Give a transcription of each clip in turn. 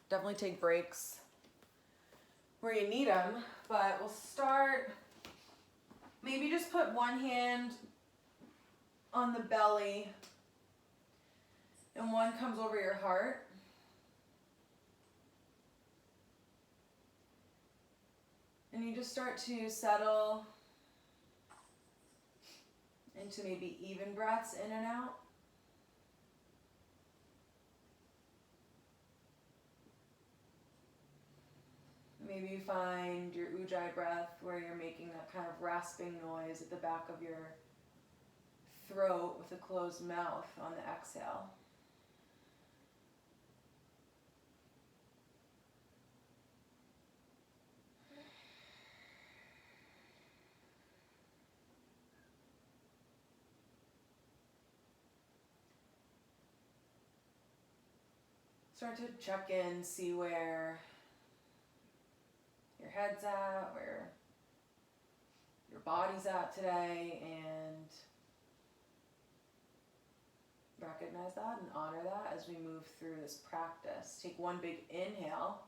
Definitely take breaks where you need them, but we'll start, maybe just put one hand on the belly and one comes over your heart. And you just start to settle into maybe even breaths in and out. Maybe you find your ujjayi breath where you're making that kind of rasping noise at the back of your throat with a closed mouth on the exhale. Start to check in, see where your head's at, where your body's at today, and recognize that and honor that as we move through this practice. Take one big inhale,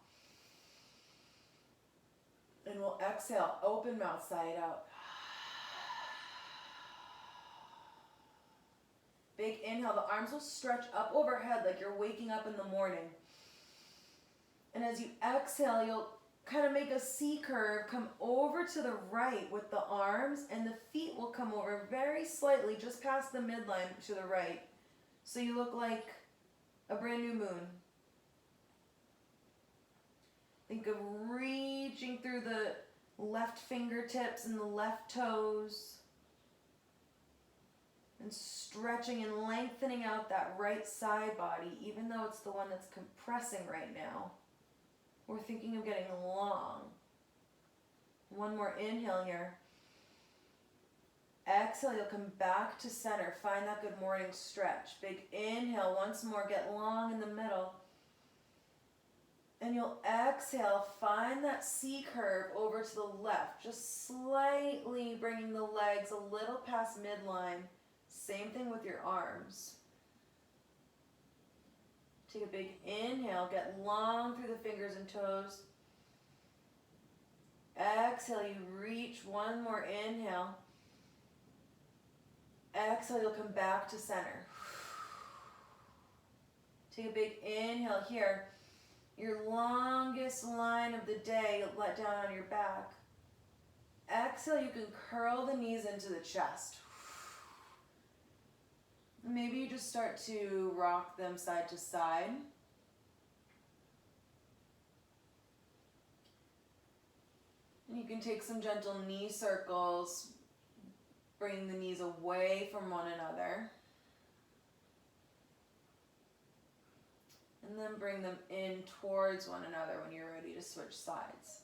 and we'll exhale, open mouth side out. Big inhale, the arms will stretch up overhead like you're waking up in the morning. And as you exhale, you'll kind of make a C curve, come over to the right with the arms, and the feet will come over very slightly just past the midline to the right. So you look like a brand new moon. Think of reaching through the left fingertips and the left toes, and stretching and lengthening out that right side body, even though it's the one that's compressing right now. We're thinking of getting long. One more inhale here. Exhale, you'll come back to center. Find that good morning stretch. Big inhale, once more, get long in the middle. And you'll exhale, find that C curve over to the left, just slightly bringing the legs a little past midline. Same thing with your arms. Take a big inhale, get long through the fingers and toes. Exhale, you reach, one more inhale. Exhale, you'll come back to center. Take a big inhale here. Your longest line of the day, let down on your back. Exhale, you can curl the knees into the chest. Maybe you just start to rock them side to side. And you can take some gentle knee circles, bringing the knees away from one another. And then bring them in towards one another when you're ready to switch sides.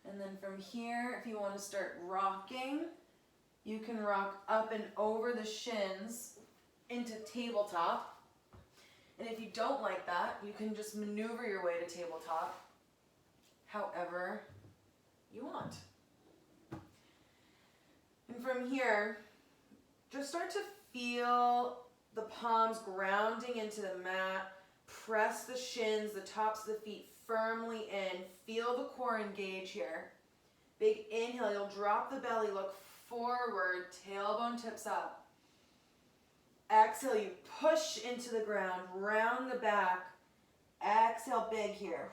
And then from here, if you want to start rocking, you can rock up and over the shins into tabletop. And if you don't like that, you can just maneuver your way to tabletop however you want. And from here, just start to feel the palms grounding into the mat. Press the shins, the tops of the feet firmly in. Feel the core engage here. Big inhale, you'll drop the belly, look forward, tailbone tips up. Exhale, you push into the ground, round the back. Exhale, big here.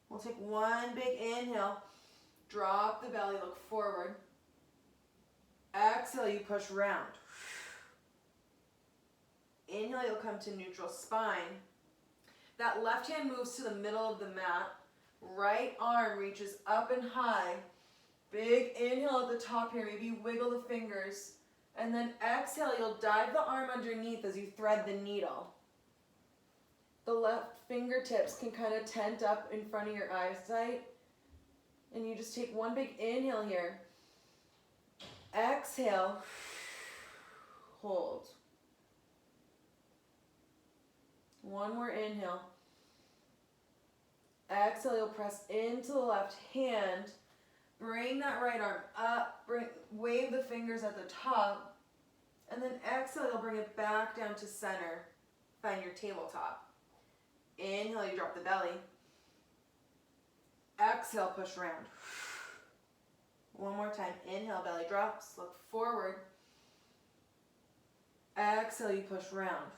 We'll take one big inhale, drop the belly, look forward. Exhale, you push round. Inhale, you'll come to neutral spine. That left hand moves to the middle of the mat. Right arm reaches up and high. Big inhale at the top here. Maybe you wiggle the fingers. And then exhale, you'll dive the arm underneath as you thread the needle. The left fingertips can kind of tent up in front of your eyesight. And you just take one big inhale here. Exhale. Hold. One more inhale. Exhale, you'll press into the left hand. Bring that right arm up. Wave the fingers at the top. And then exhale, you'll bring it back down to center. Find your tabletop. Inhale, you drop the belly. Exhale, push around. One more time. Inhale, belly drops. Look forward. Exhale, you push round.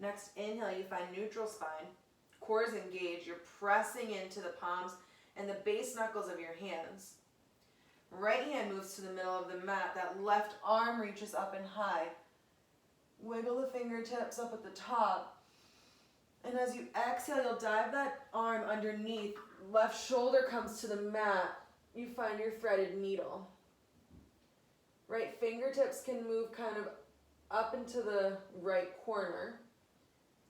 Next, inhale, you find neutral spine. Core is engaged. You're pressing into the palms and the base knuckles of your hands. Right hand moves to the middle of the mat. That left arm reaches up and high. Wiggle the fingertips up at the top. And as you exhale, you'll dive that arm underneath. Left shoulder comes to the mat. You find your threaded needle. Right fingertips can move kind of up into the right corner.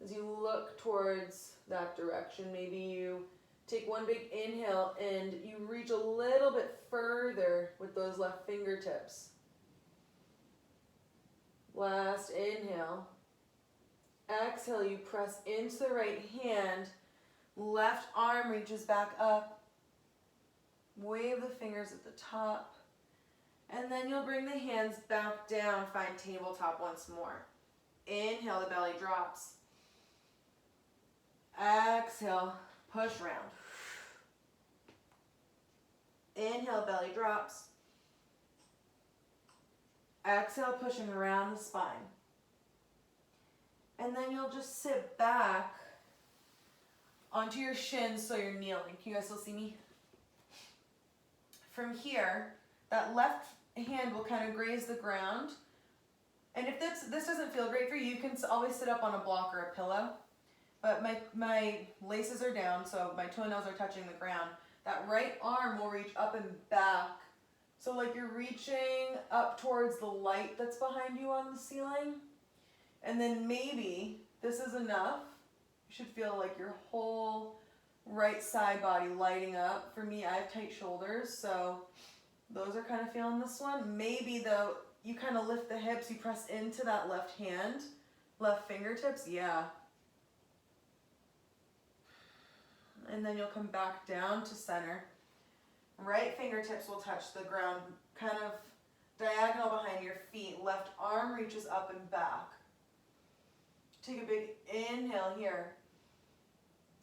As you look towards that direction, maybe you take one big inhale and you reach a little bit further with those left fingertips. Last inhale. Exhale, you press into the right hand. Left arm reaches back up. Wave the fingers at the top. And then you'll bring the hands back down. Find tabletop once more. Inhale, the belly drops. Exhale, push round. Inhale, belly drops. Exhale, pushing around the spine. And then you'll just sit back onto your shins so you're kneeling. Can you guys still see me? From here, that left hand will kind of graze the ground. And if this doesn't feel great for you, you can always sit up on a block or a pillow. But my laces are down, so my toenails are touching the ground. That right arm will reach up and back. So like you're reaching up towards the light that's behind you on the ceiling. And then maybe this is enough. You should feel like your whole right side body lighting up. For me, I have tight shoulders, so those are kind of feeling this one. Maybe though, you kind of lift the hips, you press into that left hand, left fingertips, yeah. And then you'll come back down to center. Right fingertips will touch the ground, kind of diagonal behind your feet. Left arm reaches up and back. Take a big inhale here.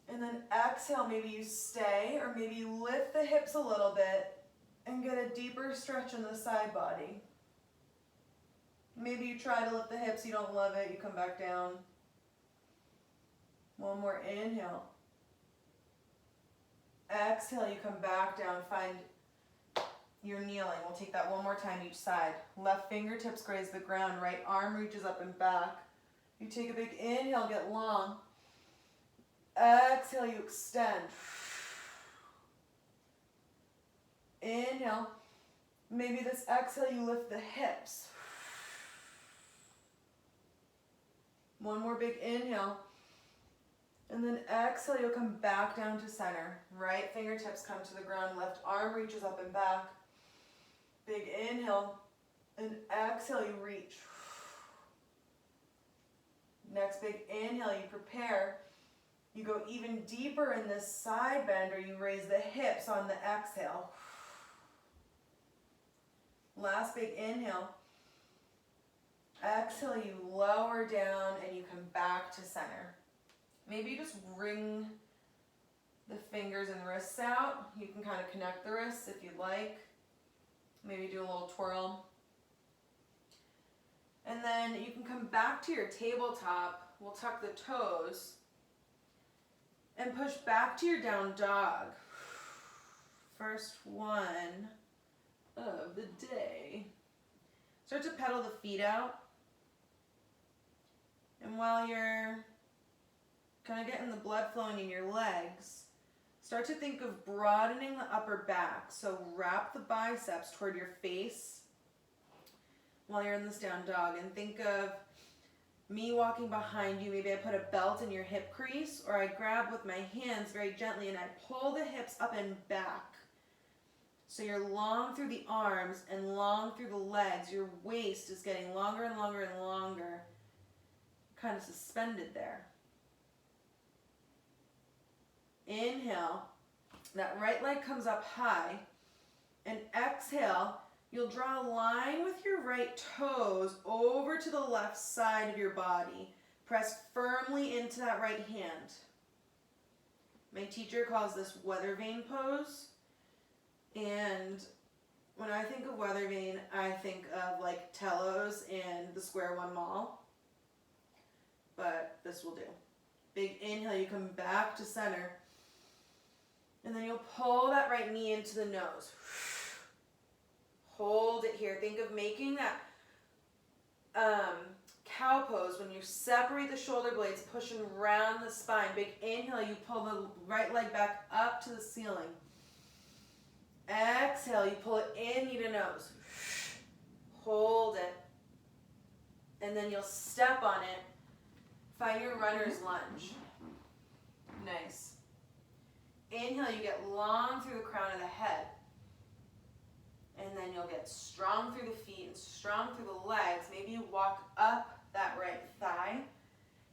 And then exhale, maybe you stay, or maybe you lift the hips a little bit and get a deeper stretch in the side body. Maybe you try to lift the hips, you don't love it, you come back down. One more inhale. Exhale, you come back down, find your kneeling. We'll take that one more time each side. Left fingertips graze the ground, right arm reaches up and back. You take a big inhale, get long. Exhale, you extend. Inhale. Maybe this exhale, you lift the hips. One more big inhale. And then exhale, you'll come back down to center. Right fingertips come to the ground, left arm reaches up and back. Big inhale, and exhale, you reach. Next big inhale, you prepare. You go even deeper in this side bend, or you raise the hips on the exhale. Last big inhale. Exhale, you lower down and you come back to center. Maybe you just wring the fingers and wrists out. You can kind of connect the wrists if you'd like. Maybe do a little twirl. And then you can come back to your tabletop. We'll tuck the toes and push back to your down dog. First one of the day. Start to pedal the feet out. And while you're kind of getting the blood flowing in your legs, start to think of broadening the upper back. So wrap the biceps toward your face while you're in this down dog, and think of me walking behind you. Maybe I put a belt in your hip crease, or I grab with my hands very gently and I pull the hips up and back. So you're long through the arms and long through the legs. Your waist is getting longer and longer and longer, kind of suspended there. Inhale, that right leg comes up high, and exhale, You'll draw a line with your right toes over to the left side of your body. Press firmly into that right hand. My teacher calls this weather vane pose. And when I think of weather vane, I think of like Tello's in the Square One Mall. But this will do. Big inhale, you come back to center. And then you'll pull that right knee into the nose. Hold it here. Think of making that cow pose when you separate the shoulder blades, pushing around the spine. Big inhale, you pull the right leg back up to the ceiling. Exhale, you pull it in, knee to nose. Hold it. And then you'll step on it. Find your runner's lunge. Nice. Inhale, you get long through the crown of the head. And then you'll get strong through the feet and strong through the legs. Maybe you walk up that right thigh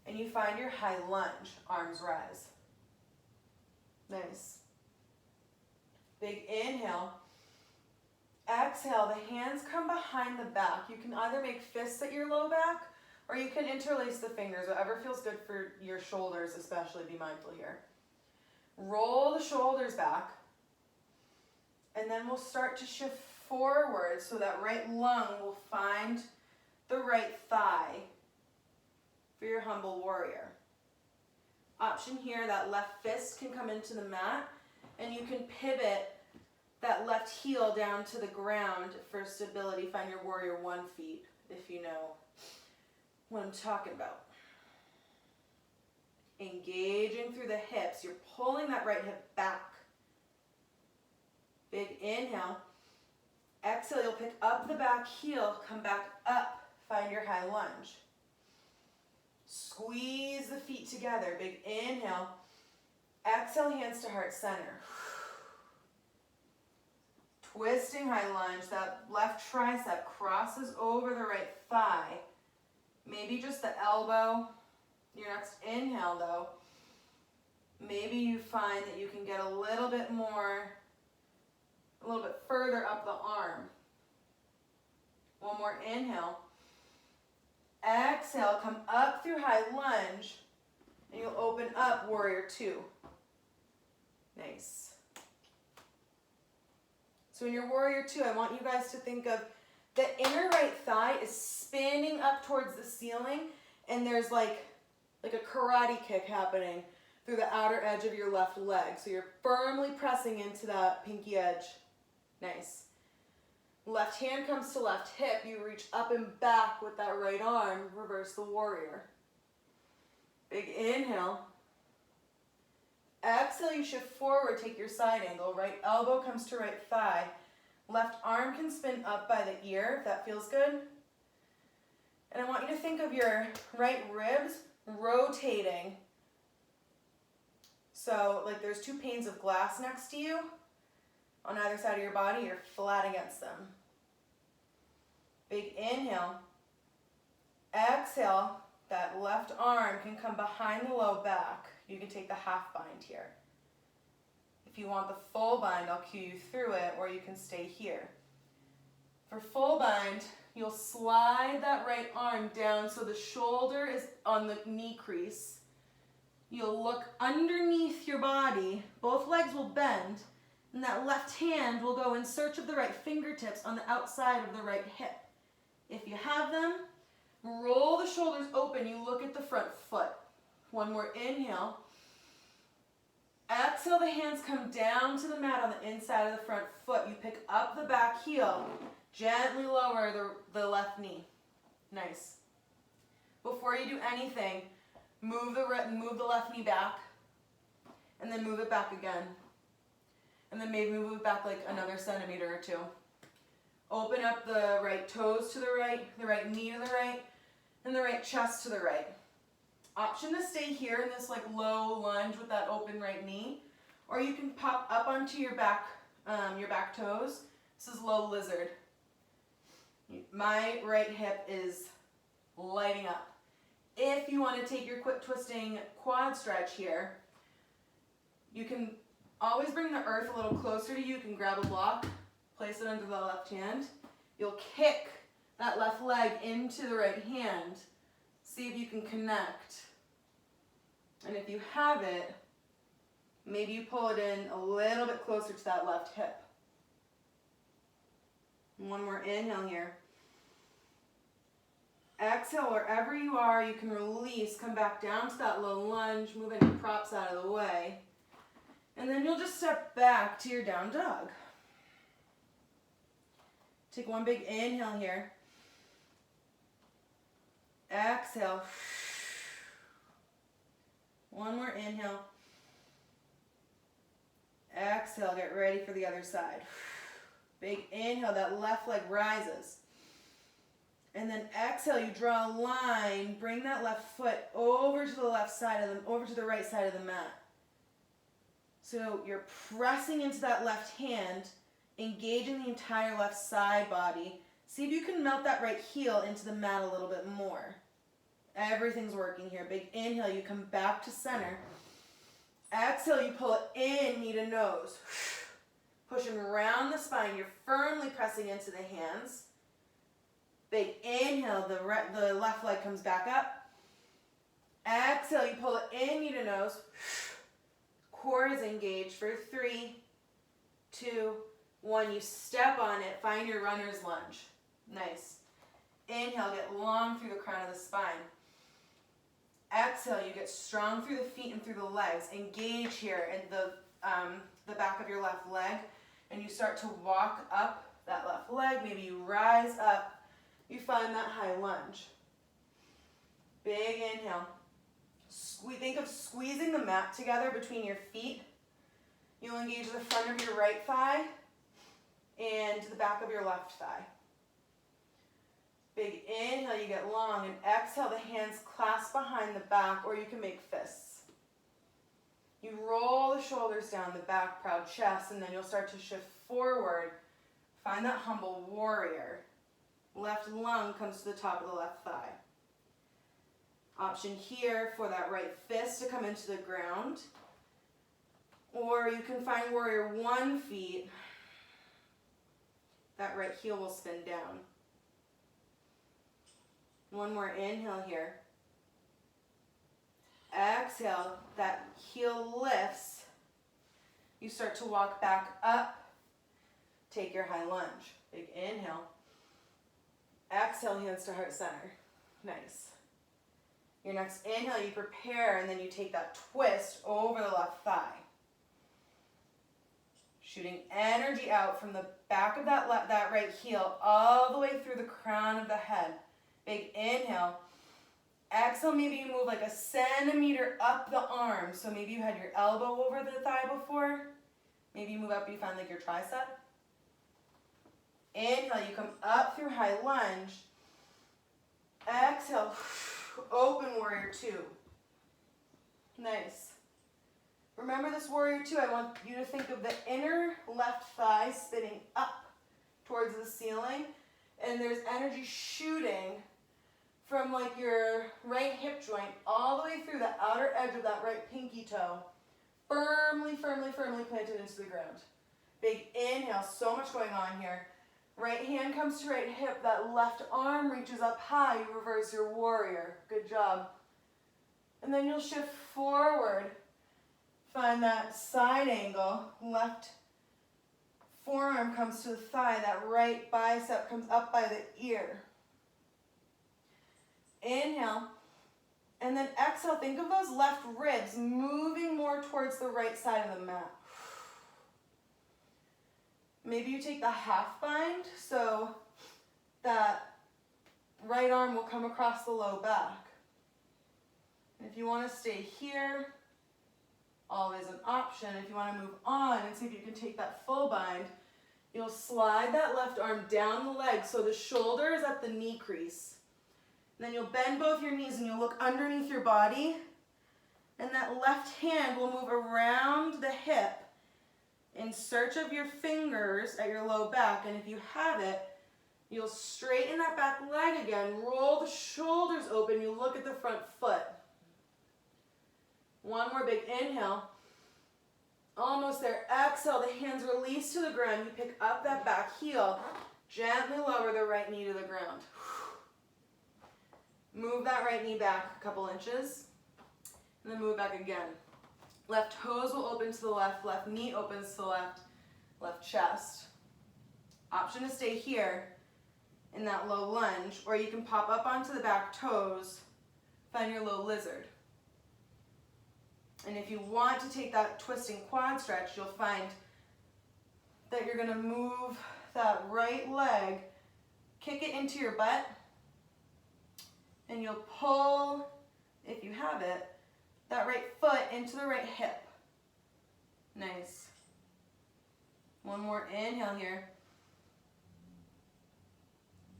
and you find your high lunge. Arms rise. Nice. Big inhale. Exhale, the hands come behind the back. You can either make fists at your low back or you can interlace the fingers. Whatever feels good for your shoulders, especially, be mindful here. Roll the shoulders back. And then we'll start to shift forward so that right lung will find the right thigh for your humble warrior. Option here, that left fist can come into the mat and you can pivot that left heel down to the ground for stability. Find your warrior one feet if you know what I'm talking about. Engaging through the hips. You're pulling that right hip back. Big inhale. Exhale, you'll pick up the back heel, come back up, find your high lunge. Squeeze the feet together. Big inhale. Exhale, hands to heart center. Twisting high lunge. That left tricep crosses over the right thigh. Maybe just the elbow. Your next inhale, though, maybe you find that you can get a little bit further up the arm. One more inhale. Exhale, come up through high lunge, and you'll open up warrior two. Nice. So in your warrior two, I want you guys to think of the inner right thigh is spinning up towards the ceiling, and there's like a karate kick happening through the outer edge of your left leg. So you're firmly pressing into that pinky edge. Nice. Left hand comes to left hip. You reach up and back with that right arm. Reverse the warrior. Big inhale. Exhale, you shift forward. Take your side angle. Right elbow comes to right thigh. Left arm can spin up by the ear if that feels good. And I want you to think of your right ribs rotating. So like there's two panes of glass next to you. On either side of your body, you're flat against them. Big inhale. Exhale, that left arm can come behind the low back. You can take the half bind here. If you want the full bind, I'll cue you through it, or you can stay here. For full bind, you'll slide that right arm down so the shoulder is on the knee crease. You'll look underneath your body. Both legs will bend, and that left hand will go in search of the right fingertips on the outside of the right hip. If you have them, roll the shoulders open. You look at the front foot. One more inhale. Exhale, the hands come down to the mat on the inside of the front foot. You pick up the back heel. Gently lower the left knee. Nice. Before you do anything, move the left knee back, and then move it back again. And then maybe move it back like another centimeter or two. Open up the right toes to the right knee to the right, and the right chest to the right. Option to stay here in this like low lunge with that open right knee, or you can pop up onto your back toes. This is low lizard. My right hip is lighting up. If you want to take your quick twisting quad stretch here, you can always bring the earth a little closer to you. You can grab a block, place it under the left hand, You'll kick that left leg into the right hand. See if you can connect. And if you have it, maybe you pull it in a little bit closer to that left hip. One more inhale here. Exhale, wherever you are, you can release, come back down to that low lunge, move any props out of the way. And then you'll just step back to your down dog. Take one big inhale here. Exhale. One more inhale. Exhale, get ready for the other side. Big inhale, that left leg rises. And then exhale, you draw a line, bring that left foot over to the left side of the, over to the right side of the mat. So you're pressing into that left hand, engaging the entire left side body. See if you can melt that right heel into the mat a little bit more. Everything's working here. Big inhale, you come back to center. Exhale, you pull it in, knee to nose. Pushing around the spine, you're firmly pressing into the hands. Big inhale, the left leg comes back up. Exhale, you pull it in, knee to nose. Core is engaged for 3, 2, 1. You step on it, find your runner's lunge. Nice. Inhale, get long through the crown of the spine. Exhale, you get strong through the feet and through the legs. Engage here in the back of your left leg, and you start to walk up that left leg. Maybe you rise up. You find that high lunge. Big inhale. Think of squeezing the mat together between your feet. You'll engage the front of your right thigh and the back of your left thigh. Big inhale, you get long, and exhale, the hands clasp behind the back, or you can make fists. You roll the shoulders down the back, proud chest, and then you'll start to shift forward. Find that humble warrior. Left lung comes to the top of the left thigh. Option here for that right fist to come into the ground. Or you can find warrior 1 feet. That right heel will spin down. One more inhale here. Exhale, that heel lifts. You start to walk back up. Take your high lunge. Big inhale. Exhale, hands to heart center. Nice. Your next inhale, you prepare, and then you take that twist over the left thigh. Shooting energy out from the back of that right heel all the way through the crown of the head. Big inhale. Exhale, maybe you move like a centimeter up the arm. So maybe you had your elbow over the thigh before. Maybe you move up, you find like your tricep. Inhale, you come up through high lunge. Exhale, open warrior 2. Nice. Remember this warrior 2, I want you to think of the inner left thigh spinning up towards the ceiling, and there's energy shooting from like your right hip joint all the way through the outer edge of that right pinky toe, firmly, firmly, firmly planted into the ground. Big inhale, so much going on here. Right hand comes to right hip, that left arm reaches up high, you reverse your warrior. Good job. And then you'll shift forward. Find that side angle. Left forearm comes to the thigh, that right bicep comes up by the ear. Inhale. And then exhale, think of those left ribs moving more towards the right side of the mat. Maybe you take the half bind, so that right arm will come across the low back. And if you want to stay here, always an option. If you want to move on and see if you can take that full bind, you'll slide that left arm down the leg so the shoulder is at the knee crease. And then you'll bend both your knees and you'll look underneath your body, and that left hand will move around the hip in search of your fingers at your low back, and if you have it, you'll straighten that back leg again, roll the shoulders open, you look at the front foot. One more big inhale. Almost there. Exhale, the hands release to the ground. You pick up that back heel. Gently lower the right knee to the ground. Move that right knee back a couple inches, and then move back again. Left toes will open to the left knee opens to the left chest. Option to stay here in that low lunge, or you can pop up onto the back toes, find your low lizard. And if you want to take that twisting quad stretch, you'll find that you're going to move that right leg, kick it into your butt, and you'll pull, if you have it, that right foot into the right hip. Nice. One more inhale here.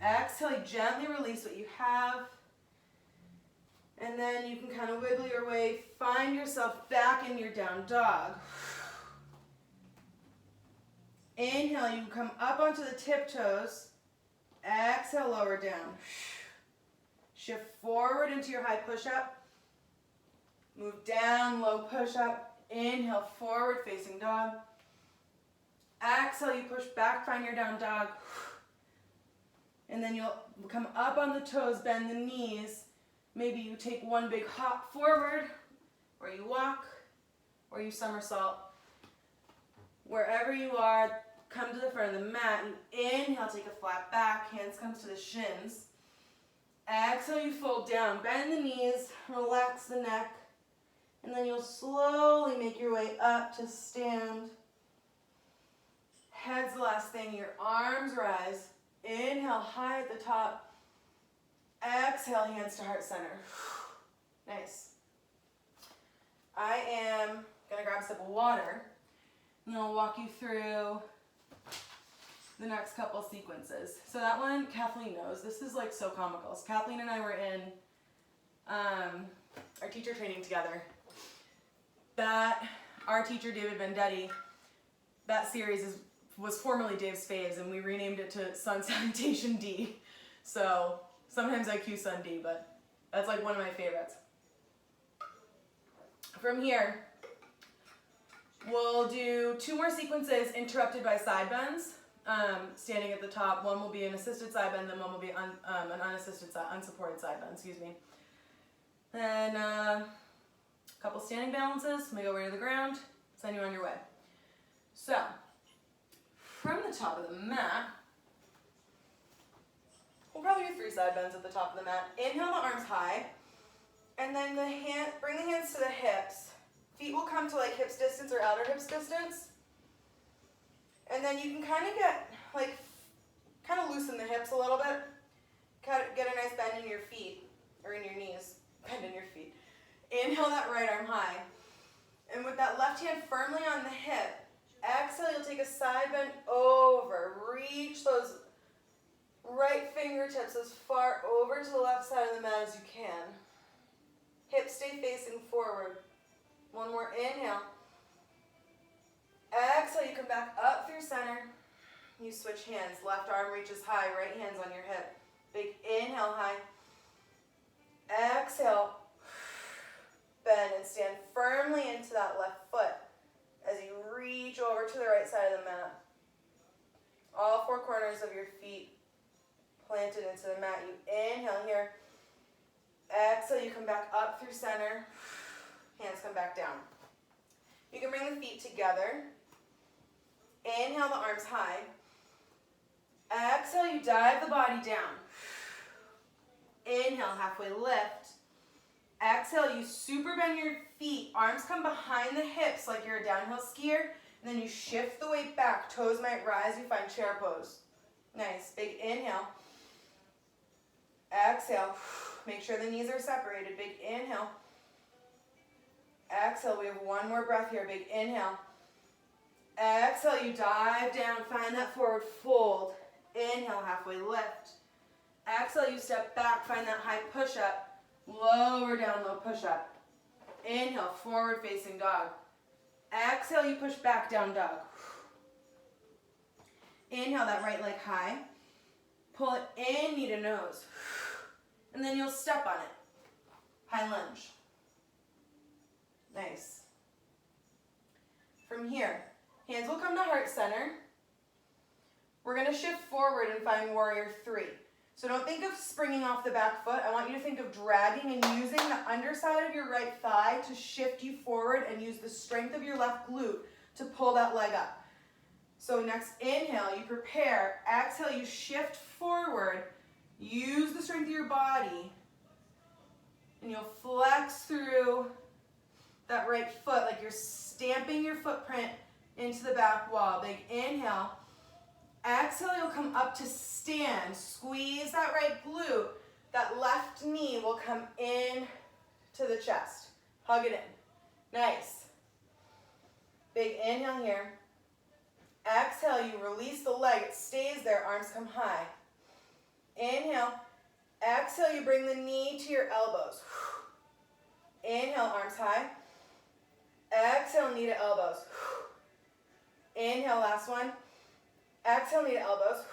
Exhale, you gently release what you have. And then you can kind of wiggle your way, find yourself back in your down dog. Inhale, you come up onto the tiptoes. Exhale, lower down. Shift forward into your high push-up. Move down, low push-up. Inhale, forward facing dog. Exhale, you push back, find your down dog. And then you'll come up on the toes, bend the knees. Maybe you take one big hop forward, or you walk, or you somersault. Wherever you are, come to the front of the mat. You inhale, take a flat back, hands come to the shins. Exhale, you fold down, bend the knees, relax the neck, and then you'll slowly make your way up to stand. Head's the last thing, your arms rise. Inhale, high at the top. Exhale, hands to heart center. Nice. I am going to grab a sip of water, and I'll walk you through the next couple sequences. So that one, Kathleen knows. This is like so comical. So Kathleen and I were in our teacher training together. Our teacher, David Vendetti, that series was formerly Dave's Faves, and we renamed it to Sun Salutation D. So sometimes I cue Sun D, but that's like one of my favorites. From here, we'll do 2 more sequences interrupted by side bends. Standing at the top, one will be an assisted side bend, then one will be an unsupported side bend, excuse me. Then a couple standing balances, may go right to the ground, send you on your way. So, from the top of the mat, we'll probably do 3 side bends at the top of the mat. Inhale the arms high, and then bring the hands to the hips. Feet will come to like hips distance or outer hips distance. And then you can kind of loosen the hips a little bit. Get a nice bend in your feet, or in your knees. Bend in your feet. Inhale that right arm high. And with that left hand firmly on the hip, exhale, you'll take a side bend over. Reach those right fingertips as far over to the left side of the mat as you can. Hips stay facing forward. One more inhale. Exhale, you come back up through center. You switch hands. Left arm reaches high, right hand's on your hip. Big inhale high. Exhale. Bend and stand firmly into that left foot as you reach over to the right side of the mat. All 4 corners of your feet planted into the mat. You inhale here. Exhale, you come back up through center. Hands come back down. You can bring the feet together. Inhale the arms high. Exhale, you dive the body down. Inhale, halfway lift. Exhale, you super bend your feet. Arms come behind the hips like you're a downhill skier. And then you shift the weight back. Toes might rise. You find chair pose. Nice. Big inhale. Exhale. Make sure the knees are separated. Big inhale. Exhale. We have one more breath here. Big inhale. Exhale. You dive down. Find that forward fold. Inhale. Halfway lift. Exhale. You step back. Find that high push-up. Lower down, low push-up. Inhale. Forward facing dog. Exhale. You push back, down dog. Inhale that right leg high. Pull it in, knee to nose. And then you'll step on it. High lunge. Nice. From here, hands will come to heart center. We're gonna shift forward and find warrior three. So don't think of springing off the back foot. I want you to think of dragging and using the underside of your right thigh to shift you forward and use the strength of your left glute to pull that leg up. So next inhale, you prepare. Exhale, you shift forward. Use the strength of your body. And you'll flex through that right foot like you're stamping your footprint into the back wall. Big inhale. Exhale, you'll come up to stand. Squeeze that right glute. That left knee will come in to the chest. Hug it in. Nice. Big inhale here. Exhale, you release the leg. It stays there. Arms come high. Inhale. Exhale, you bring the knee to your elbows. Inhale, arms high. Exhale, knee to elbows. Inhale, last one. Exhale, knee to elbows.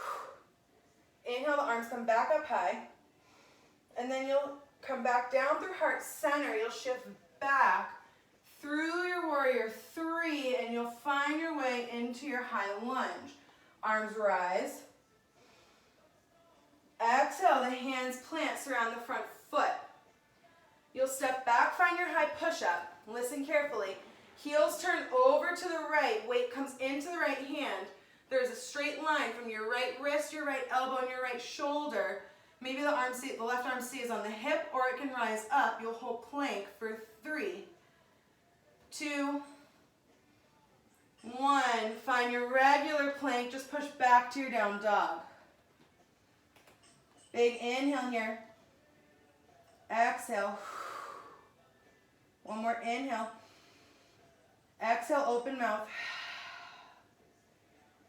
Inhale, the arms come back up high. And then you'll come back down through heart center. You'll shift back through your warrior three, and you'll find your way into your high lunge. Arms rise. Exhale, the hands plant, surround the front foot. You'll step back, find your high push-up. Listen carefully. Heels turn over to the right. Weight comes into the right hand. There's a straight line from your right wrist, your right elbow, and your right shoulder. Maybe the left arm stays on the hip, or it can rise up. You'll hold plank for 3, 2, 1. Find your regular plank. Just push back to your down dog. Big inhale here. Exhale. One more inhale. Exhale, open mouth.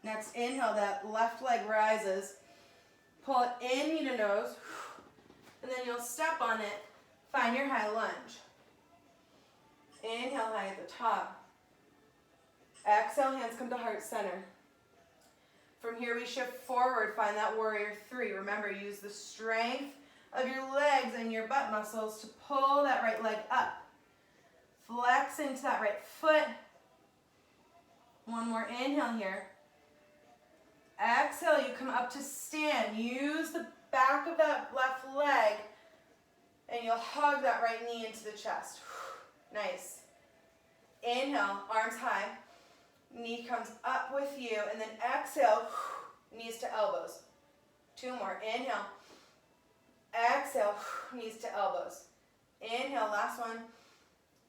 Next inhale, that left leg rises. Pull it in, knee to nose. And then you'll step on it. Find your high lunge. Inhale high at the top. Exhale, hands come to heart center. From here, we shift forward. Find that warrior three. Remember, use the strength of your legs and your butt muscles to pull that right leg up. Flex into that right foot. One more inhale here. Exhale, you come up to stand. Use the back of that left leg, and you'll hug that right knee into the chest. Nice. Inhale, arms high. Knee comes up with you, and then exhale, knees to elbows. 2 more. Inhale. Exhale, knees to elbows. Inhale, last one.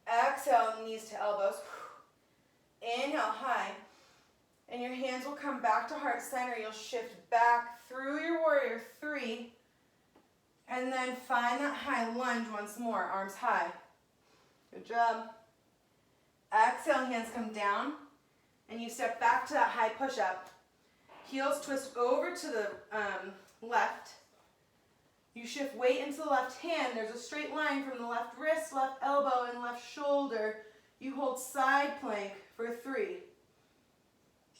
Exhale, knees to elbows. Inhale, high. And your hands will come back to heart center. You'll shift back through your warrior three. And then find that high lunge once more. Arms high. Good job. Exhale, hands come down. And you step back to that high push-up. Heels twist over to the left. You shift weight into the left hand. There's a straight line from the left wrist, left elbow, and left shoulder. You hold side plank for 3,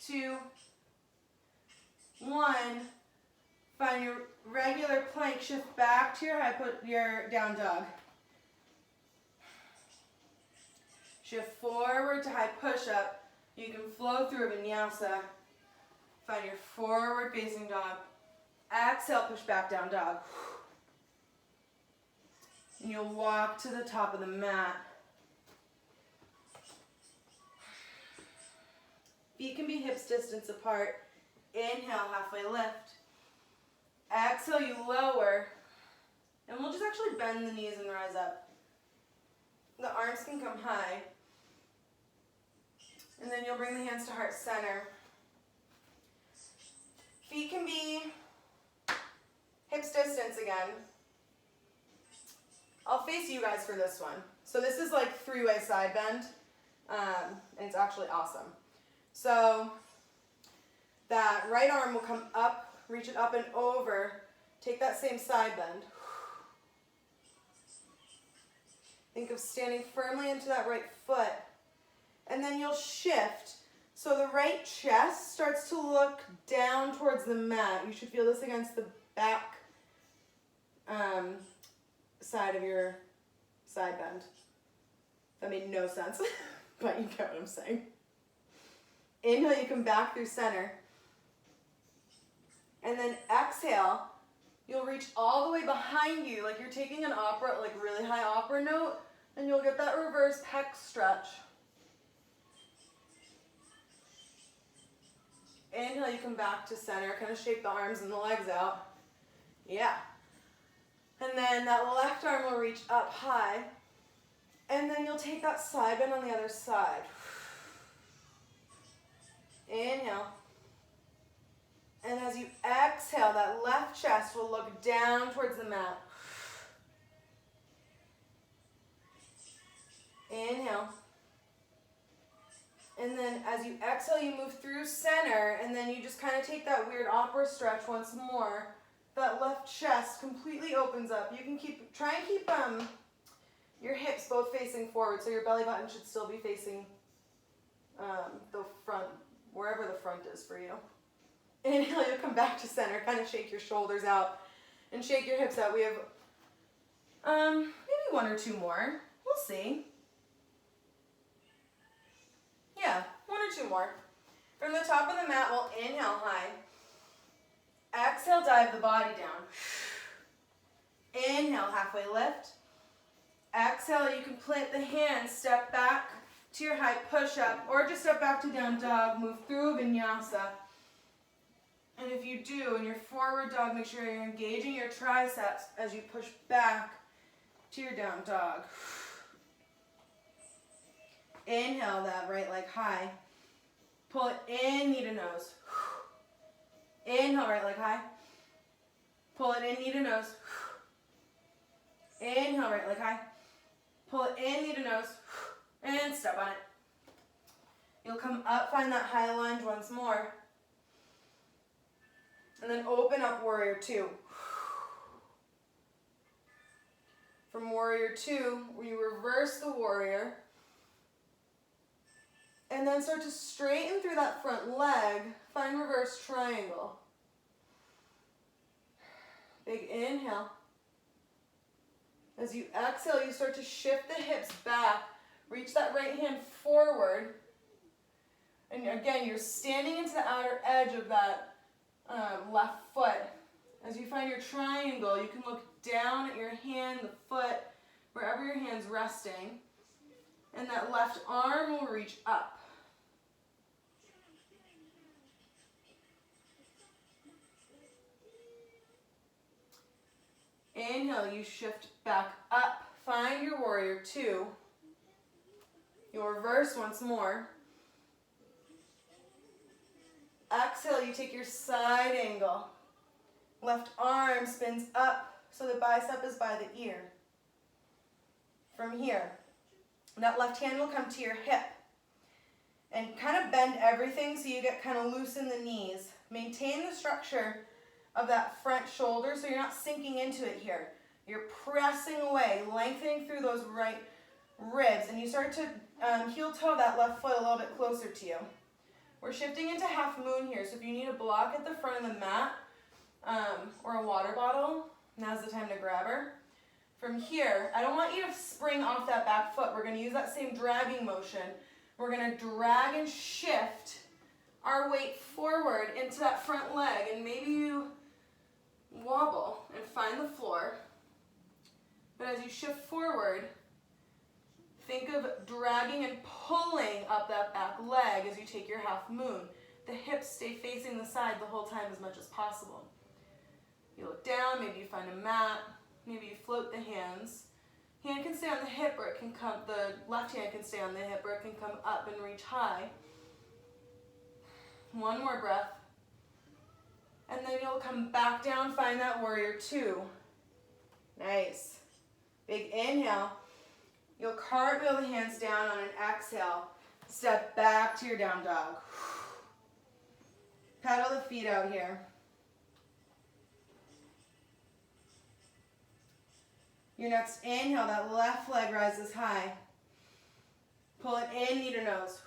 2, 1. Find your regular plank. Shift back to your down dog. Shift forward to high push-up. You can flow through a vinyasa. Find your forward facing dog. Exhale, push back down dog. And you'll walk to the top of the mat. Feet can be hips distance apart. Inhale, halfway lift. Exhale, you lower. And we'll just actually bend the knees and rise up. The arms can come high. And then you'll bring the hands to heart center. Feet can be hips distance again. I'll face you guys for this one. So this is like 3-way side bend. And it's actually awesome. So that right arm will come up, reach it up and over. Take that same side bend. Think of standing firmly into that right foot. And then you'll shift. So the right chest starts to look down towards the mat. You should feel this against the back side of your side bend. That made no sense, but you get what I'm saying. Inhale, you come back through center. And then exhale, you'll reach all the way behind you, like you're taking an opera, like really high opera note, and you'll get that reverse pec stretch. Inhale, you come back to center, kind of shake the arms and the legs out. Yeah. And then that left arm will reach up high. And then you'll take that side bend on the other side. Inhale. And as you exhale, that left chest will look down towards the mat. Inhale. And then as you exhale, you move through center, and then you just kind of take that weird opera stretch once more. That left chest completely opens up. You can try and keep your hips both facing forward, so your belly button should still be facing the front, wherever the front is for you. Inhale, you'll come back to center, kind of shake your shoulders out and shake your hips out. We have maybe one or two more. We'll see. Yeah, one or two more. From the top of the mat, we'll inhale high. Exhale, dive the body down. Inhale, halfway lift. Exhale, you can plant the hands, step back to your high push-up, or just step back to down dog, move through vinyasa. And if you do, in your forward dog, make sure you're engaging your triceps as you push back to your down dog. Inhale that right leg high. Pull it in, knee to nose. Inhale, right leg high. Pull it in, knee to nose. Inhale, right leg high. Pull it in, knee to nose. And step on it. You'll come up, find that high lunge once more. And then open up warrior two. From warrior two, you reverse the warrior. And then start to straighten through that front leg. Find reverse triangle. Big inhale. As you exhale, you start to shift the hips back. Reach that right hand forward. And again, you're standing into the outer edge of that left foot. As you find your triangle, you can look down at your hand, the foot, wherever your hand's resting. And that left arm will reach up. Inhale, you shift back up. Find your warrior two. You'll reverse once more. Exhale, you take your side angle. Left arm spins up so the bicep is by the ear. From here, that left hand will come to your hip. And kind of bend everything so you get kind of loose in the knees. Maintain the structure of that front shoulder so you're not sinking into it here. You're pressing away, lengthening through those right ribs, and you start to heel toe that left foot a little bit closer to you. We're shifting into half moon here, so if you need a block at the front of the mat or a water bottle, now's the time to grab her. From here, I don't want you to spring off that back foot. We're going to use that same dragging motion. We're going to drag and shift our weight forward into that front leg, and maybe you wobble and find the floor. But as you shift forward, think of dragging and pulling up that back leg as you take your half moon. The hips stay facing the side the whole time as much as possible. You look down, maybe you find a mat, maybe you float the hands. Hand can stay on the hip, or it can come, the left hand can stay on the hip, or it can come up and reach high. One more breath. And then you'll come back down, find that warrior two. Nice. Big inhale. You'll cartwheel the hands down on an exhale. Step back to your down dog. Pedal the feet out here. Your next inhale, that left leg rises high. Pull it in, knee to nose.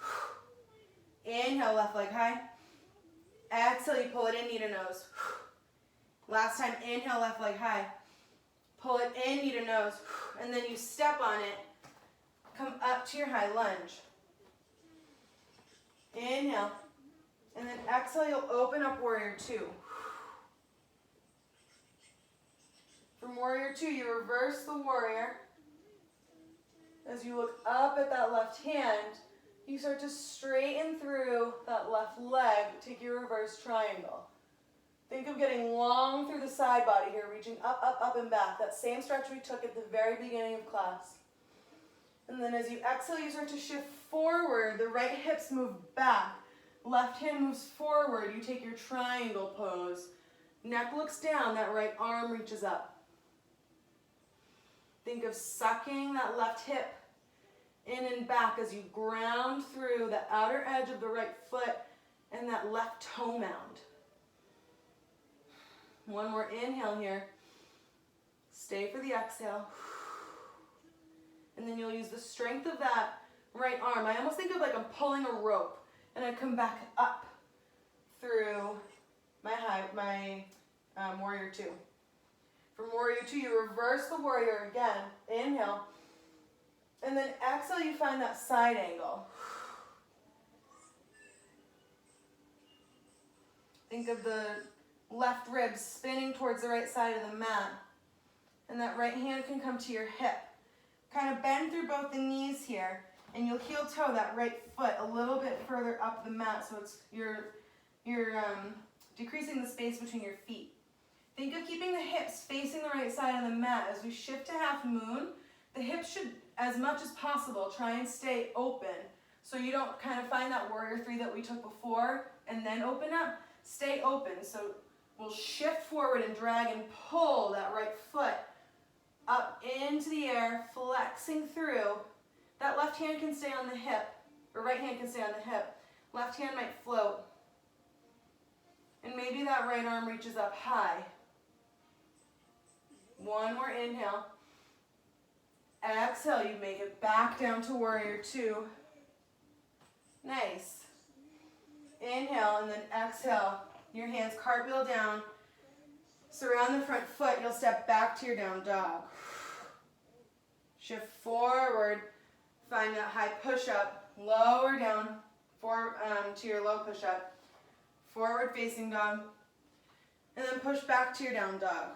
Inhale, left leg high. Exhale, you pull it in, knee to nose. Last time, inhale, left leg high. Pull it in, knee to nose. And then you step on it. Come up to your high lunge. Inhale. And then exhale, you'll open up warrior two. warrior two, you reverse the warrior. As you look up at that left hand, you start to straighten through that left leg, take your reverse triangle. Think of getting long through the side body here, reaching up, up, up, and back. That same stretch we took at the very beginning of class. And then as you exhale, you start to shift forward. The right hips move back. Left hand moves forward. You take your triangle pose. Neck looks down. That right arm reaches up. Think of sucking that left hip in and back as you ground through the outer edge of the right foot and that left toe mound. One more inhale here. Stay for the exhale. And then you'll use the strength of that right arm. I almost think of like I'm pulling a rope, and I come back up through my warrior two. From warrior two, you reverse the warrior again. Inhale. And then exhale, you find that side angle. Think of the left rib spinning towards the right side of the mat. And that right hand can come to your hip. Kind of bend through both the knees here, and you'll heel toe that right foot a little bit further up the mat, so it's you're decreasing the space between your feet. Think of keeping the hips facing the right side of the mat. As we shift to half moon, the hips should, as much as possible, try and stay open, so you don't kind of find that warrior three that we took before and then open up. Stay open. So we'll shift forward and drag and pull that right foot up into the air, flexing through. That left hand can stay on the hip, or right hand can stay on the hip. Left hand might float. And maybe that right arm reaches up high. One more inhale. Exhale, you make it back down to warrior two. Nice. Inhale, and then exhale. Your hands cartwheel down. Surround the front foot. You'll step back to your down dog. Shift forward. Find that high push-up. Lower down to your low push-up. Forward facing dog. And then push back to your down dog.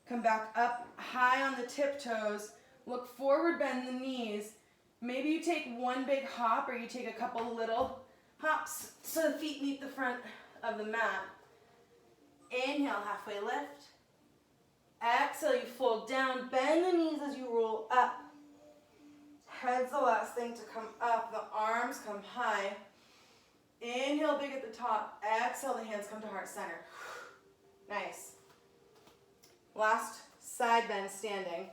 Come back up high on the tiptoes. Look forward, bend the knees. Maybe you take one big hop, or you take a couple little hops so the feet meet the front of the mat. Inhale, halfway lift. Exhale, you fold down. Bend the knees as you roll up. Head's the last thing to come up. The arms come high. Inhale, big at the top. Exhale, the hands come to heart center. Nice. Last side bend standing.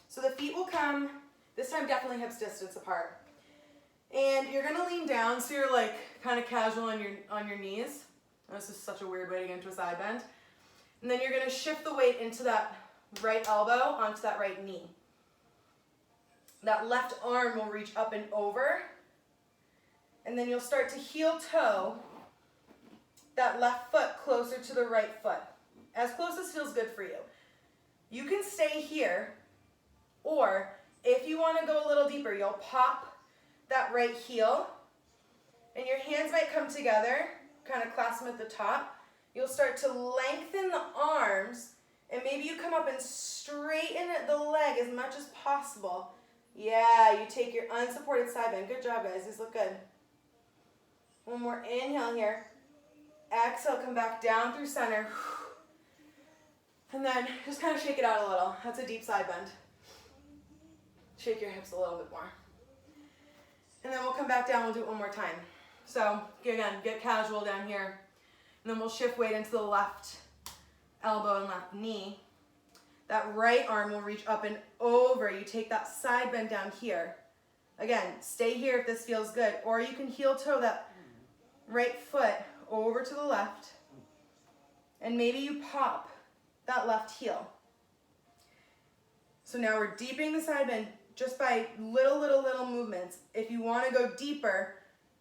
So the feet will come, this time definitely hips distance apart. And you're gonna lean down, so you're like kind of casual on your knees. This is such a weird way to get into a side bend. And then you're gonna shift the weight into that right elbow onto that right knee. That left arm will reach up and over. And then you'll start to heel toe that left foot closer to the right foot. As close as feels good for you. You can stay here, or if you want to go a little deeper, you'll pop that right heel, and your hands might come together, kind of clasp them at the top. You'll start to lengthen the arms, and maybe you come up and straighten the leg as much as possible. Yeah, you take your unsupported side bend. Good job, guys. These look good. One more inhale here. Exhale, come back down through center. And then just kind of shake it out a little. That's a deep side bend. Shake your hips a little bit more. And then we'll come back down. We'll do it one more time. So again, get casual down here. And then we'll shift weight into the left elbow and left knee. That right arm will reach up and over. You take that side bend down here. Again, stay here if this feels good. Or you can heel toe that right foot over to the left. And maybe you pop that left heel. So now we're deepening the side bend just by little movements. If you want to go deeper,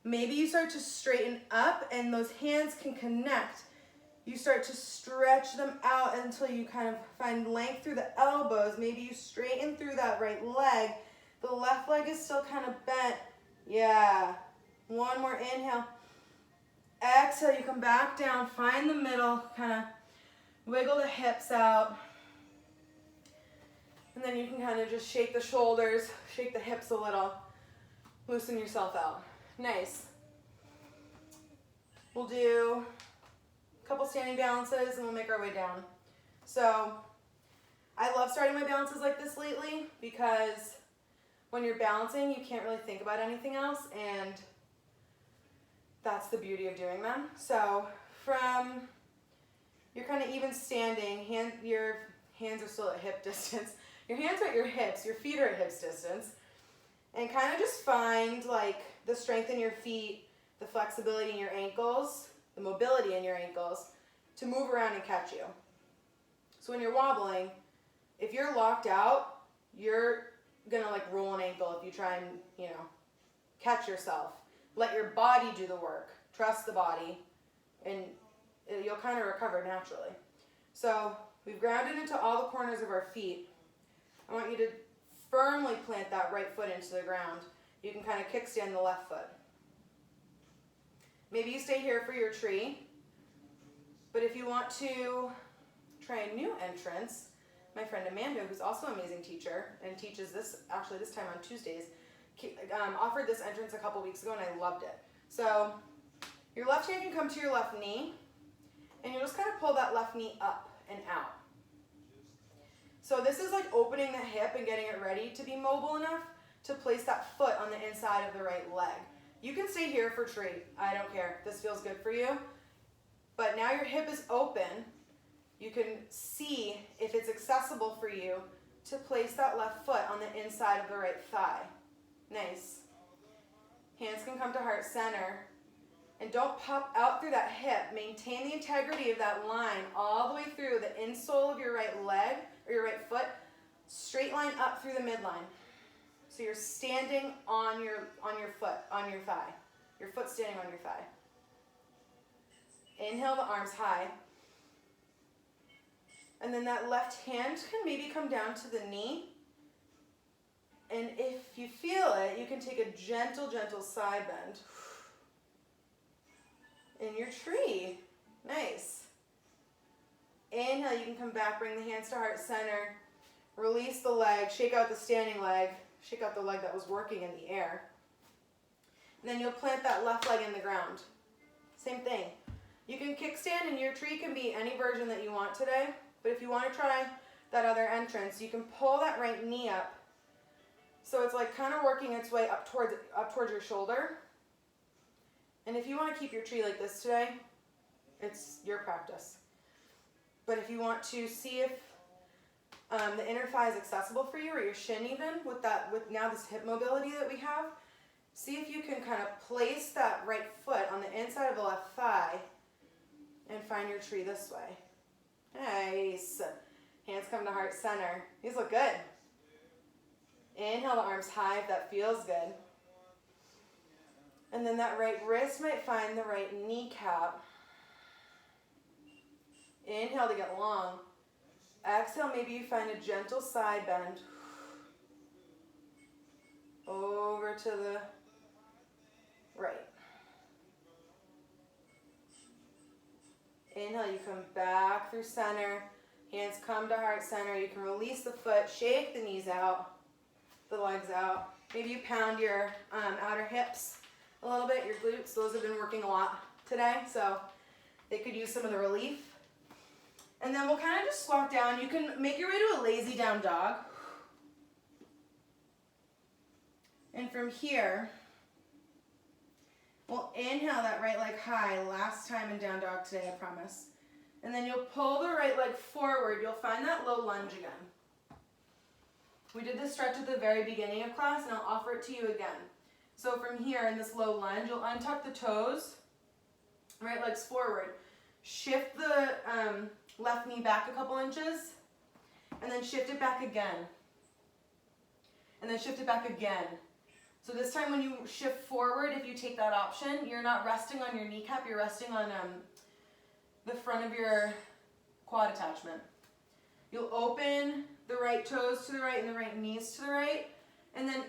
maybe you start to straighten up and those hands can connect. You start to stretch them out until you kind of find length through the elbows. Maybe you straighten through that right leg. The left leg is still kind of bent. Yeah. One more inhale. Exhale, you come back down, find the middle, kind of Wiggle the hips out. And then you can kind of just shake the shoulders, shake the hips a little, loosen yourself out. Nice. We'll do a couple standing balances and we'll make our way down. So I love starting my balances like this lately because when you're balancing, you can't really think about anything else, and that's the beauty of doing them. So from you're kind of even standing, your hands are still at hip distance. Your hands are at your hips, your feet are at hips distance. And kind of just find like the strength in your feet, the flexibility in your ankles, the mobility in your ankles to move around and catch you. So when you're wobbling, if you're locked out, you're gonna like roll an ankle if you try and, catch yourself. Let your body do the work. Trust the body, and you'll kind of recover naturally. So we've grounded into all the corners of our feet. I want you to firmly plant that right foot into the ground. You can kind of kickstand the left foot. Maybe you stay here for your tree, but if you want to try a new entrance, my friend Amanda, who's also an amazing teacher and teaches this time on Tuesdays, offered this entrance a couple weeks ago and I loved it. So your left hand can come to your left knee and you'll just kind of pull that left knee up and out. So this is like opening the hip and getting it ready to be mobile enough to place that foot on the inside of the right leg. You can stay here for tree. I don't care. This feels good for you. But now your hip is open. You can see if it's accessible for you to place that left foot on the inside of the right thigh. Nice. Hands can come to heart center. And don't pop out through that hip. Maintain the integrity of that line all the way through the insole of your right leg or your right foot. Straight line up through the midline. So you're standing on your foot, on your thigh. Your foot standing on your thigh. Inhale the arms high. And then that left hand can maybe come down to the knee. And if you feel it, you can take a gentle, gentle side bend. In your tree. Nice. Inhale, you can come back, bring the hands to heart center. Release the leg, shake out the standing leg, shake out the leg that was working in the air. And then you'll plant that left leg in the ground. Same thing. You can kickstand, and your tree can be any version that you want today. But if you want to try that other entrance, you can pull that right knee up. So it's like kind of working its way up towards your shoulder. And if you want to keep your tree like this today, it's your practice. But if you want to see if the inner thigh is accessible for you, or your shin even, with now this hip mobility that we have, see if you can kind of place that right foot on the inside of the left thigh and find your tree this way. Nice. Hands come to heart center. These look good. Inhale the arms high if that feels good. And then that right wrist might find the right kneecap. Inhale to get long. Exhale, maybe you find a gentle side bend. Over to the right. Inhale, you come back through center. Hands come to heart center. You can release the foot, shake the knees out, the legs out. Maybe you pound your outer hips a little bit, your glutes. Those have been working a lot today, so they could use some of the relief. And then we'll kind of just squat down. You can make your way to a lazy down dog. And from here, we'll inhale that right leg high. Last time in down dog today, I promise. And then you'll pull the right leg forward. You'll find that low lunge again. We did this stretch at the very beginning of class, and I'll offer it to you again. So from here in this low lunge, you'll untuck the toes, right legs forward. Shift the left knee back a couple inches, and then shift it back again. And then shift it back again. So this time when you shift forward, if you take that option, you're not resting on your kneecap, you're resting on the front of your quad attachment. You'll open the right toes to the right and the right knees to the right, and then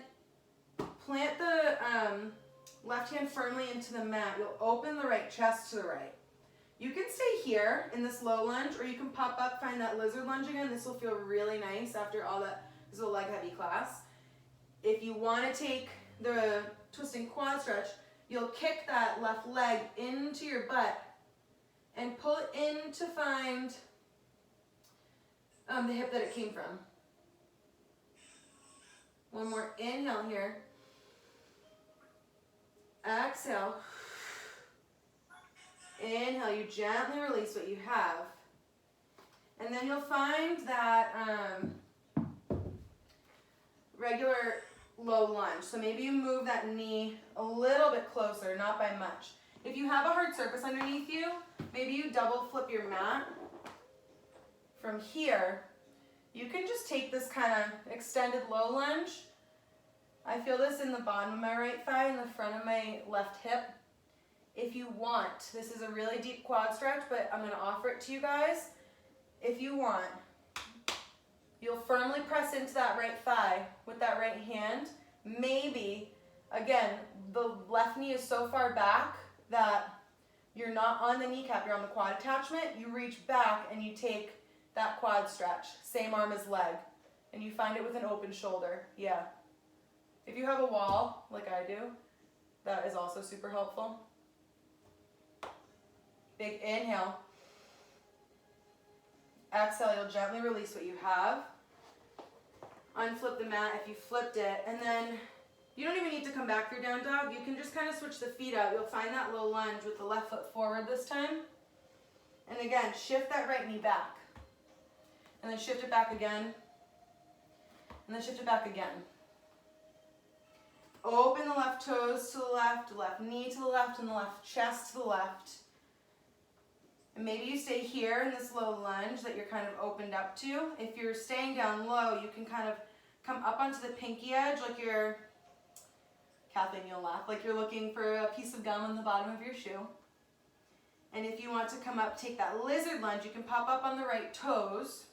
plant the left hand firmly into the mat. You'll open the right chest to the right. You can stay here in this low lunge, or you can pop up, find that lizard lunge again. This will feel really nice after all that. This is a leg heavy class. If you want to take the twisting quad stretch, you'll kick that left leg into your butt and pull it in to find the hip that it came from. One more inhale here. Exhale. Inhale, you gently release what you have. And then you'll find that regular low lunge. So maybe you move that knee a little bit closer, not by much. If you have a hard surface underneath you, maybe you double flip your mat. From here, you can just take this kind of extended low lunge. I feel this in the bottom of my right thigh and the front of my left hip. If you want, this is a really deep quad stretch, but I'm going to offer it to you guys. If you want, you'll firmly press into that right thigh with that right hand. Maybe, again, the left knee is so far back that you're not on the kneecap, you're on the quad attachment. You reach back and you take that quad stretch, same arm as leg, and you find it with an open shoulder. Yeah. If you have a wall, like I do, that is also super helpful. Big inhale. Exhale, you'll gently release what you have. Unflip the mat if you flipped it, and then you don't even need to come back through down dog. You can just kind of switch the feet out. You'll find that low lunge with the left foot forward this time. And again, shift that right knee back. And then shift it back again. And then shift it back again. Open the left toes to the left knee to the left, and the left chest to the left. And maybe you stay here in this low lunge that you're kind of opened up to. If you're staying down low, you can kind of come up onto the pinky edge like you're, Kathleen, you'll laugh, like you're looking for a piece of gum on the bottom of your shoe. And if you want to come up, take that lizard lunge, you can pop up on the right toes,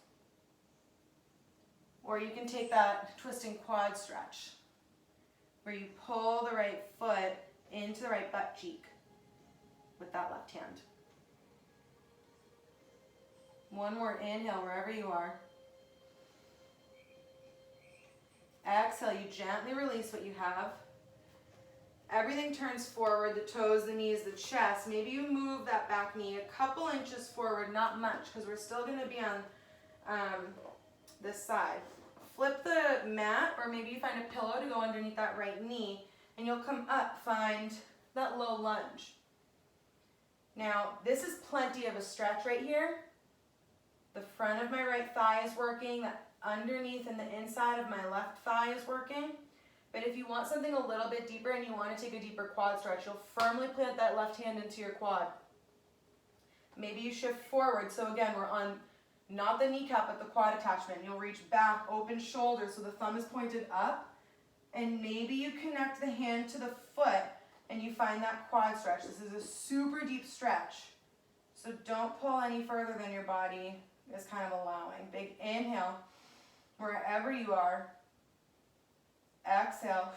or you can take that twisting quad stretch, where you pull the right foot into the right butt cheek with that left hand. One more inhale wherever you are. Exhale, you gently release what you have. Everything turns forward, the toes, the knees, the chest. Maybe you move that back knee a couple inches forward, not much, because we're still going to be on this side. Flip the mat, or maybe you find a pillow to go underneath that right knee, and you'll come up, find that low lunge. Now, this is plenty of a stretch right here. The front of my right thigh is working, the underneath and the inside of my left thigh is working. But if you want something a little bit deeper and you want to take a deeper quad stretch, you'll firmly plant that left hand into your quad. Maybe you shift forward. So again, we're on not the kneecap, but the quad attachment. You'll reach back, open shoulder, so the thumb is pointed up. And maybe you connect the hand to the foot and you find that quad stretch. This is a super deep stretch. So don't pull any further than your body is kind of allowing. Big inhale, wherever you are. Exhale.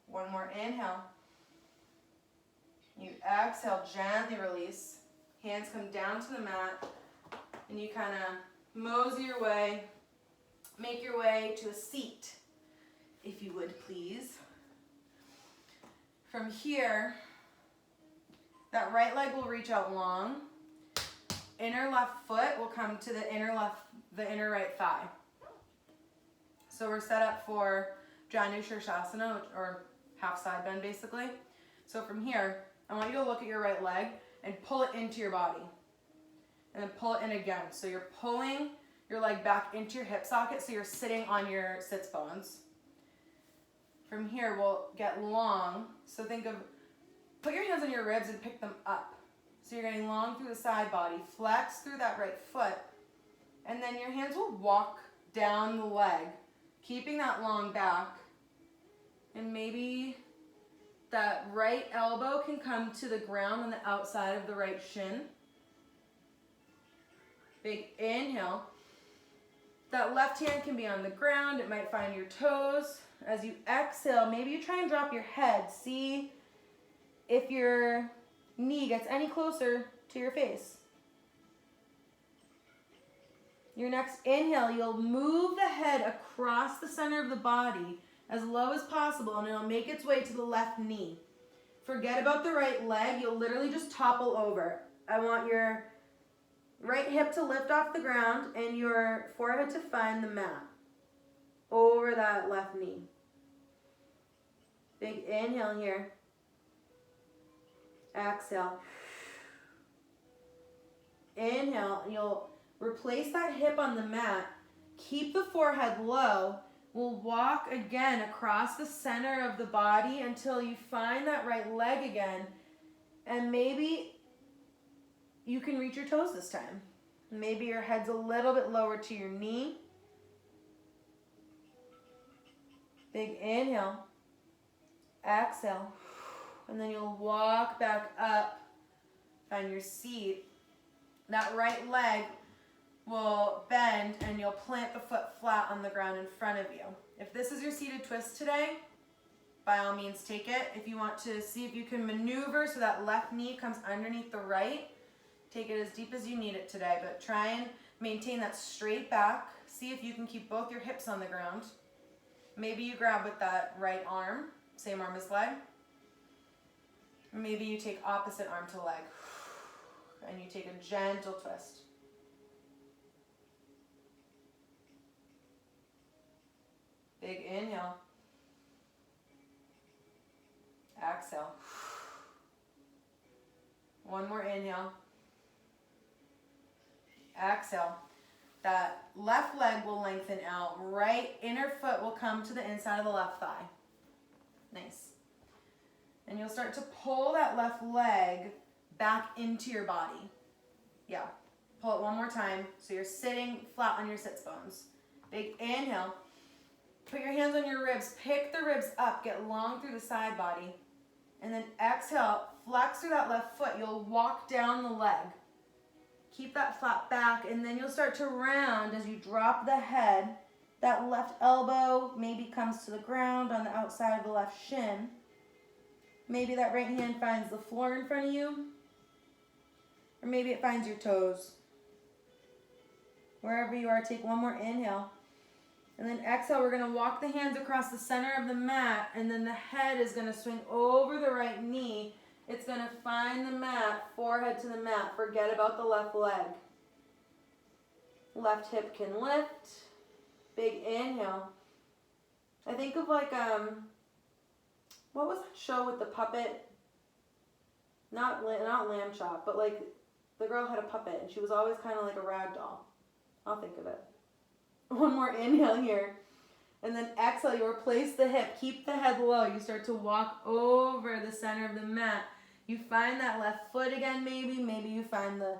One more inhale. You exhale, gently release. Hands come down to the mat, and you kind of mosey your way, make your way to a seat, if you would please. From here, that right leg will reach out long. Inner left foot will come to the inner right thigh. So we're set up for Janu Shirshasana, or half side bend basically. So from here, I want you to look at your right leg and pull it into your body. And then pull it in again. So you're pulling your leg back into your hip socket, so you're sitting on your sits bones. From here, we'll get long. So think of, put your hands on your ribs and pick them up. So you're getting long through the side body. Flex through that right foot. And then your hands will walk down the leg, keeping that long back. And maybe that right elbow can come to the ground on the outside of the right shin. Big inhale. That left hand can be on the ground. It might find your toes. As you exhale, maybe you try and drop your head. See if your knee gets any closer to your face. Your next inhale, you'll move the head across the center of the body as low as possible, and it'll make its way to the left knee. Forget about the right leg. You'll literally just topple over. I want your right hip to lift off the ground and your forehead to find the mat over that left knee. Big inhale here. Exhale. Inhale, you'll replace that hip on the mat. Keep the forehead low. We'll walk again across the center of the body until you find that right leg again. And maybe you can reach your toes this time. Maybe your head's a little bit lower to your knee. Big inhale. Exhale. And then you'll walk back up. Find your seat. That right leg will bend and you'll plant the foot flat on the ground in front of you. If this is your seated twist today, by all means take it. If you want to see if you can maneuver so that left knee comes underneath the right, take it as deep as you need it today, but try and maintain that straight back. See if you can keep both your hips on the ground. Maybe you grab with that right arm, same arm as leg. Maybe you take opposite arm to leg and you take a gentle twist. Big inhale. Exhale. One more inhale. Exhale. That left leg will lengthen out. Right inner foot will come to the inside of the left thigh. Nice. And you'll start to pull that left leg back into your body. Yeah. Pull it one more time so you're sitting flat on your sits bones. Big inhale. Put your hands on your ribs. Pick the ribs up. Get long through the side body. And then exhale. Flex through that left foot. You'll walk down the leg. Keep that flat back. And then you'll start to round as you drop the head. That left elbow maybe comes to the ground on the outside of the left shin. Maybe that right hand finds the floor in front of you. Or maybe it finds your toes. Wherever you are, take one more inhale. And then exhale, we're going to walk the hands across the center of the mat, and then the head is going to swing over the right knee. It's going to find the mat, forehead to the mat. Forget about the left leg. Left hip can lift. Big inhale. I think of like, what was that show with the puppet? Not Lamb Chop, but like the girl had a puppet, and she was always kind of like a rag doll. I'll think of it. One more inhale here. And then exhale, you replace the hip. Keep the head low. You start to walk over the center of the mat. You find that left foot again maybe. Maybe you find the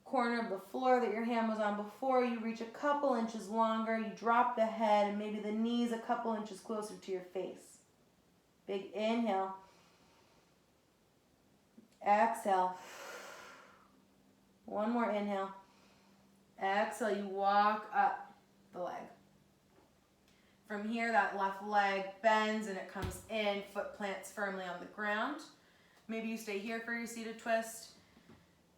corner of the floor that your hand was on before. You reach a couple inches longer. You drop the head and maybe the knees a couple inches closer to your face. Big inhale. Exhale. One more inhale. Exhale, you walk up the leg. From here, that left leg bends and it comes in, foot plants firmly on the ground. Maybe you stay here for your seated twist.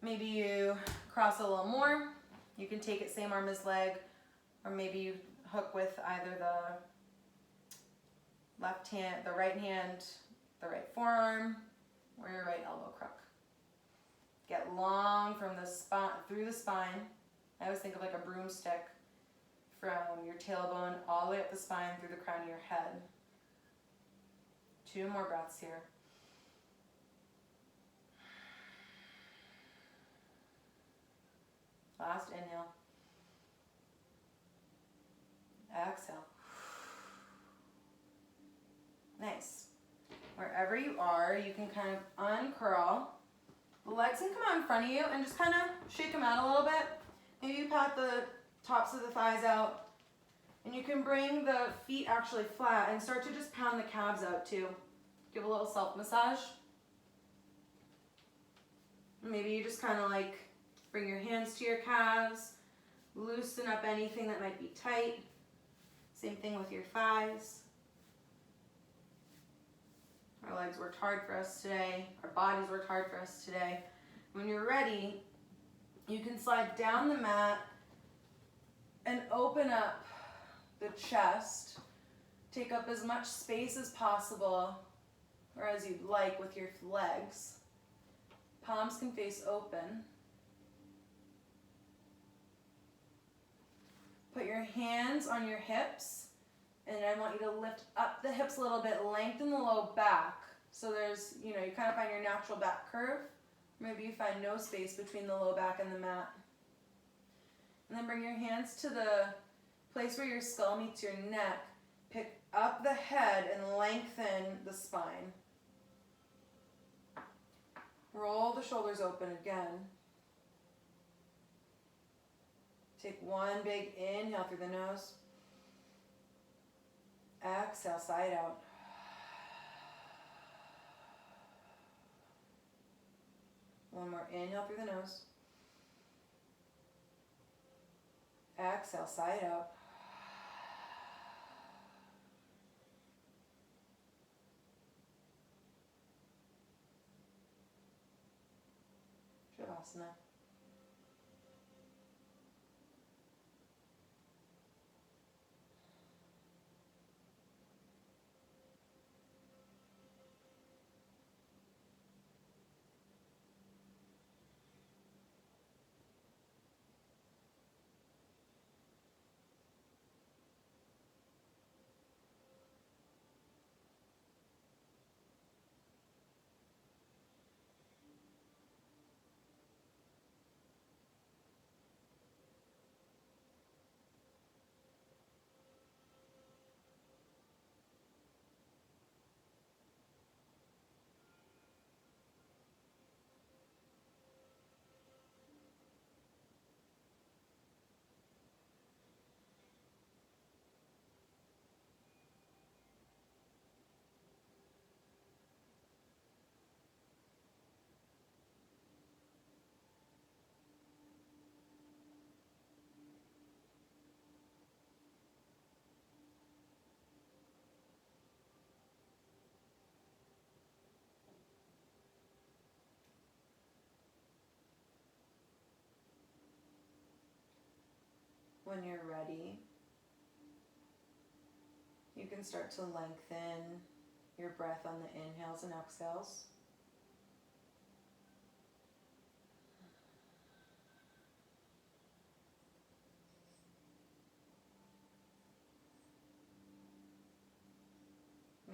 Maybe you cross a little more. You can take it same arm as leg, or maybe you hook with either the left hand, the right forearm, or your right elbow crook. Get long from the spine, through the spine. I always think of like a broomstick from your tailbone all the way up the spine through the crown of your head. 2 more breaths here. Last inhale. Exhale. Nice. Wherever you are, you can kind of uncurl. The legs can come out in front of you and just kind of shake them out a little bit. Maybe you pat the tops of the thighs out. And you can bring the feet actually flat and start to just pound the calves out too. Give a little self-massage. Maybe you just kind of like bring your hands to your calves. Loosen up anything that might be tight. Same thing with your thighs. Our legs worked hard for us today. Our bodies worked hard for us today. When you're ready, you can slide down the mat and open up the chest. Take up as much space as possible, or as you'd like with your legs. Palms can face open. Put your hands on your hips, and I want you to lift up the hips a little bit, lengthen the low back. So there's, you kind of find your natural back curve. Maybe you find no space between the low back and the mat. And then bring your hands to the place where your skull meets your neck. Pick up the head and lengthen the spine. Roll the shoulders open again. Take one big inhale through the nose. Exhale, side out. One more inhale through the nose. Exhale, side out. Shavasana. When you're ready, you can start to lengthen your breath on the inhales and exhales.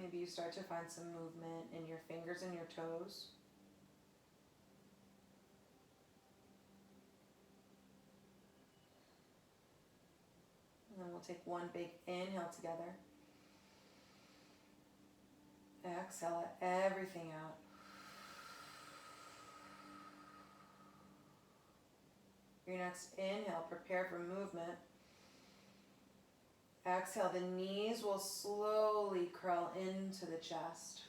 Maybe you start to find some movement in your fingers and your toes. And then we'll take one big inhale together. Exhale, let everything out. Your next inhale, prepare for movement. Exhale, the knees will slowly curl into the chest.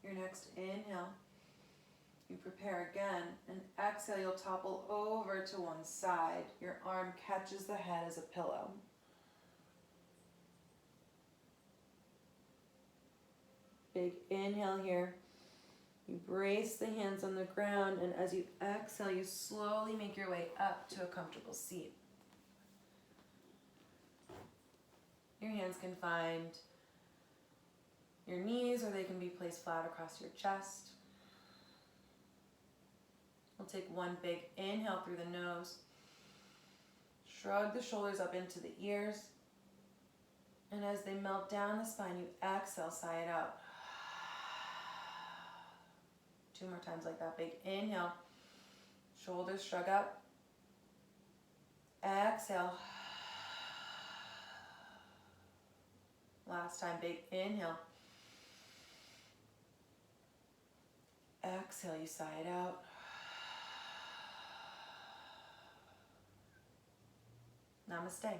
Your next inhale, you prepare again, and exhale, you'll topple over to one side. Your arm catches the head as a pillow. Big inhale here. You brace the hands on the ground, and as you exhale, you slowly make your way up to a comfortable seat. Your hands can find your knees, or they can be placed flat across your chest. We'll take one big inhale through the nose. Shrug the shoulders up into the ears. And as they melt down the spine, you exhale, sigh it out. 2 more times like that. Big inhale. Shoulders shrug up. Exhale. Last time, big inhale. Exhale, you sigh it out. Namaste.